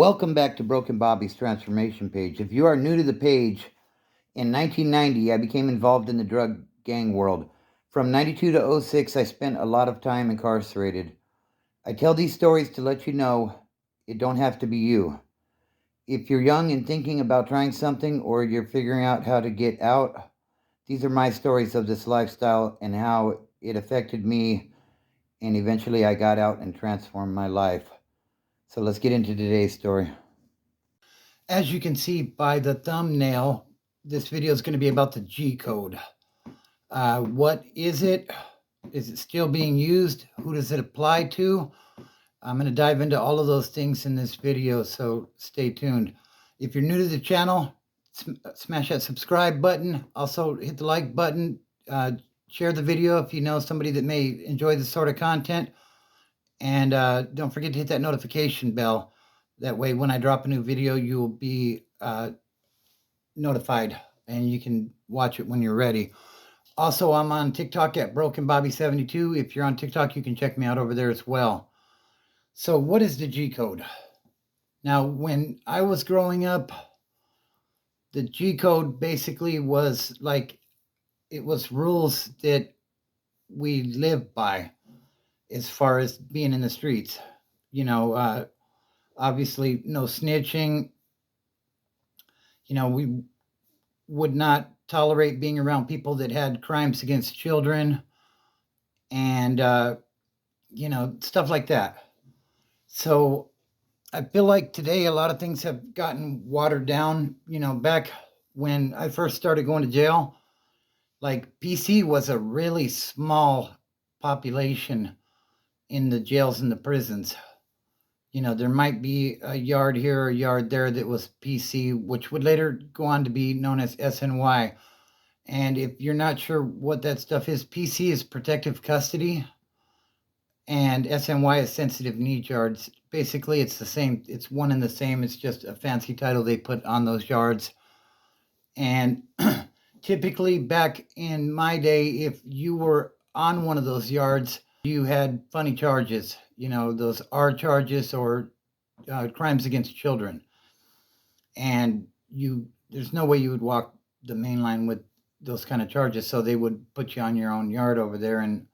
Welcome back to Broken Bobby's Transformation Page. If you are new to the page, in 1990 I became involved in the drug gang world. From 92 to '06, I spent a lot of time incarcerated. I tell these stories to let you know it don't have to be you. If you're young and thinking about trying something or you're figuring out how to get out, these are my stories of this lifestyle and how it affected me, and eventually I got out and transformed my life. So let's get into today's story. As you can see by the thumbnail, this video is going to be about the G code. What is it? Is it still being used? Who does it apply to? I'm going to dive into all of those things in this video, so stay tuned. If you're new to the channel, smash that subscribe button. Also, hit the like button. Share the video if you know somebody that may enjoy this sort of content. And don't forget to hit that notification bell. That way, when I drop a new video, you'll be notified and you can watch it when you're ready. Also, I'm on TikTok at Broken Bobby 72. If you're on TikTok, you can check me out over there as well. So what is the G code? Now, when I was growing up, the G code basically was like, it was rules that we lived by as far as being in the streets. You know, obviously no snitching. You know, we would not tolerate being around people that had crimes against children and, you know, stuff like that. So I feel like today a lot of things have gotten watered down. You know, back when I first started going to jail, like PC was a really small population in the jails and the prisons. You know, there might be a yard here or a yard there that was PC, which would later go on to be known as SNY. And if you're not sure what that stuff is, PC is protective custody and SNY is sensitive needs yards. Basically, it's the same. It's one and the same. It's just a fancy title they put on those yards. And typically back in my day, if you were on one of those yards, you had funny charges, you know, those R charges or crimes against children. And there's no way you would walk the main line with those kind of charges. So they would put you on your own yard over there. And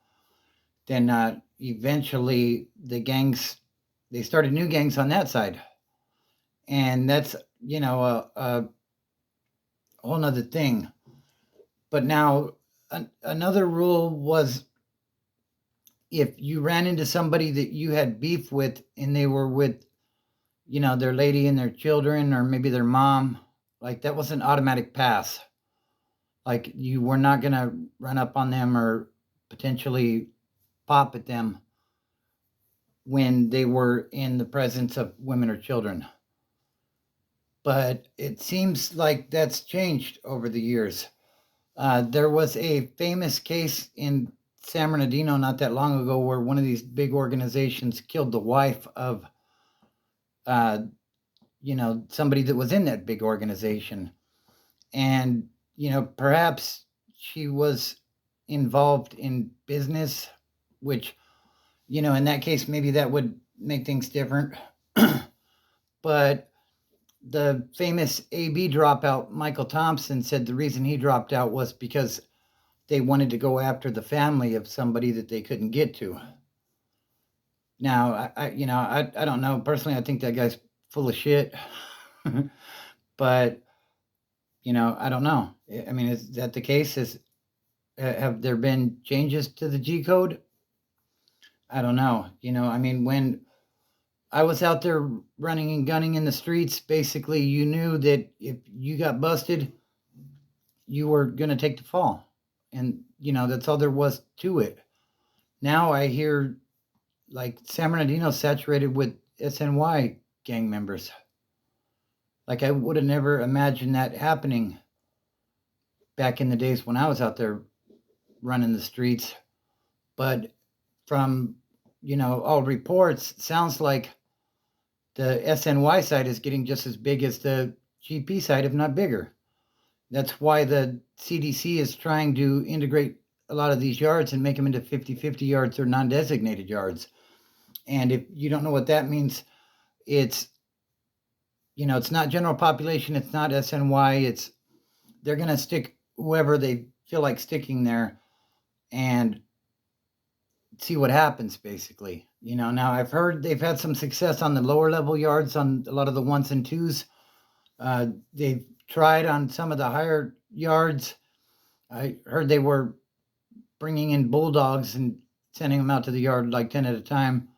then eventually the gangs, they started new gangs on that side. And that's, you know, a whole nother thing. But now another rule was if you ran into somebody that you had beef with and they were with, you know, their lady and their children or maybe their mom, like that was an automatic pass. Like you were not going to run up on them or potentially pop at them when they were in the presence of women or children. But it seems like that's changed over the years. There was a famous case in San Bernardino not that long ago where one of these big organizations killed the wife of, you know, somebody that was in that big organization. And, you know, perhaps she was involved in business, which, you know, in that case, maybe that would make things different. But the famous AB dropout, Michael Thompson, said the reason he dropped out was because they wanted to go after the family of somebody that they couldn't get to. Now, I don't know. Personally, I think that guy's full of shit. But, you know, I don't know. I mean, is that the case? Have there been changes to the G code? I don't know. You know, I mean, when I was out there running and gunning in the streets, basically you knew that if you got busted, you were going to take the fall. And, you know, that's all there was to it. Now I hear like San Bernardino saturated with SNY gang members. Like I would have never imagined that happening back in the days when I was out there running the streets. But from, you know, all reports, sounds like the SNY side is getting just as big as the GP side, if not bigger. That's why the CDC is trying to integrate a lot of these yards and make them into 50-50 yards or non-designated yards. And if you don't know what that means, it's it's not general population, it's not SNY, they're going to stick whoever they feel like sticking there and see what happens, basically. Now I've heard they've had some success on the lower level yards on a lot of the ones and twos. They've tried on some of the higher yards. I heard they were bringing in bulldogs and sending them out to the yard like 10 at a time.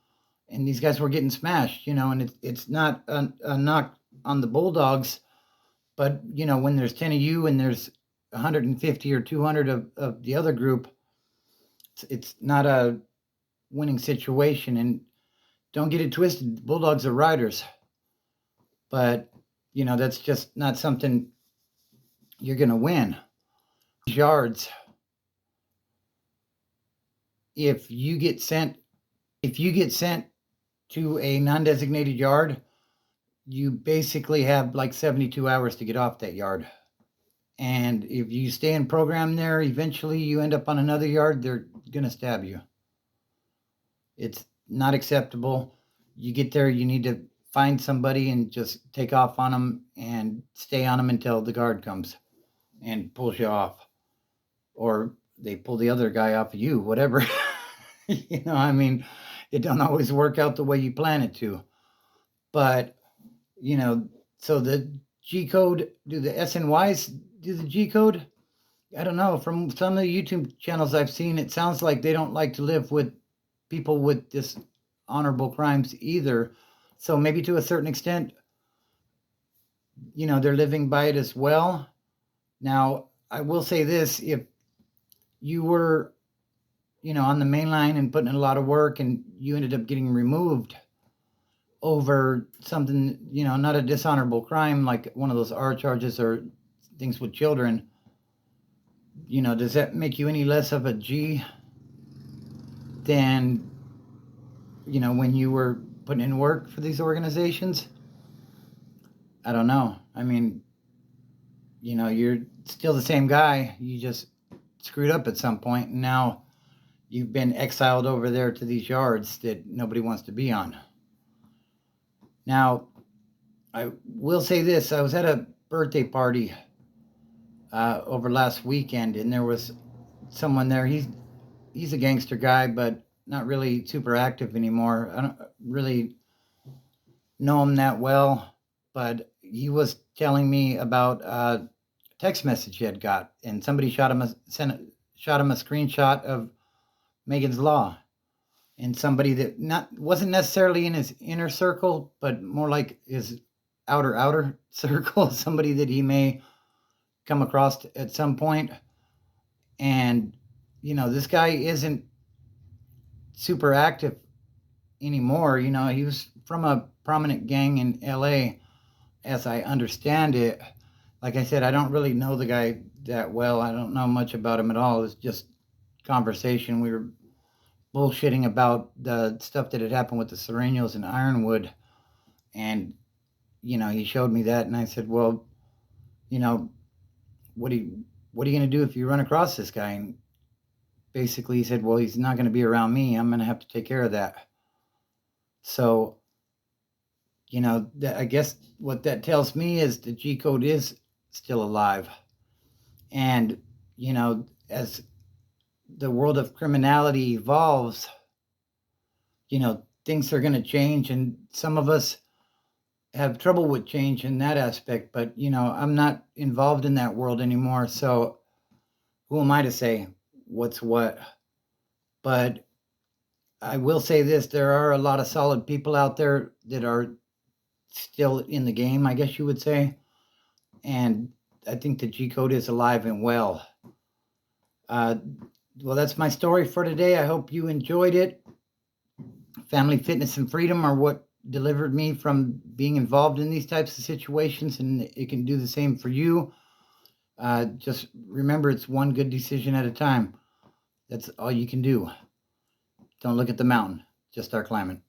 And these guys were getting smashed, and it's not a knock on the bulldogs, but, when there's 10 of you and there's 150 or 200 of the other group, it's not a winning situation. And don't get it twisted, bulldogs are riders, but that's just not something you're going to win. Yards, if you get sent to a non-designated yard, you basically have like 72 hours to get off that yard. And if you stay in program there, eventually you end up on another yard, they're going to stab you. It's not acceptable. You get there, you need to find somebody and just take off on them and stay on them until the guard comes and pulls you off. Or they pull the other guy off of you, whatever. It don't always work out the way you plan it to. But, so the G code, do the SNYs do the G code? I don't know. From some of the YouTube channels I've seen, it sounds like they don't like to live with people with dishonorable crimes either. So maybe to a certain extent, they're living by it as well. Now, I will say this, if you were, on the main line and putting in a lot of work and you ended up getting removed over something, not a dishonorable crime like one of those R charges or things with children, does that make you any less of a G than, when you were putting in work for these organizations? I don't know. You're still the same guy. You just screwed up at some point, and now you've been exiled over there to these yards that nobody wants to be on. Now, I will say this. I was at a birthday party over last weekend, and there was someone there. He's a gangster guy, but not really super active anymore. I don't really know him that well, but he was telling me about a text message he had got, and somebody shot him a screenshot of Megan's Law, and somebody that wasn't necessarily in his inner circle, but more like his outer circle, somebody that he may come across at some point. And this guy isn't super active anymore. He was from a prominent gang in LA, as I understand it. Like I said, I don't really know the guy that well. I don't know much about him at all. It's just conversation. We were bullshitting about the stuff that had happened with the Serranos in Ironwood. And, he showed me that, and I said, well, what are you going to do if you run across this guy? And basically he said, well, he's not going to be around me. I'm going to have to take care of that. So, I guess what that tells me is the G code is still alive. And, as the world of criminality evolves, things are going to change, and some of us have trouble with change in that aspect, but I'm not involved in that world anymore, so who am I to say what's what? But I will say this, there are a lot of solid people out there that are still in the game, I guess you would say, and I think the G code is alive and well. Well, that's my story for today. I hope you enjoyed it. Family, fitness, and freedom are what delivered me from being involved in these types of situations, and it can do the same for you. Just remember, it's one good decision at a time. That's all you can do. Don't look at the mountain. Just start climbing.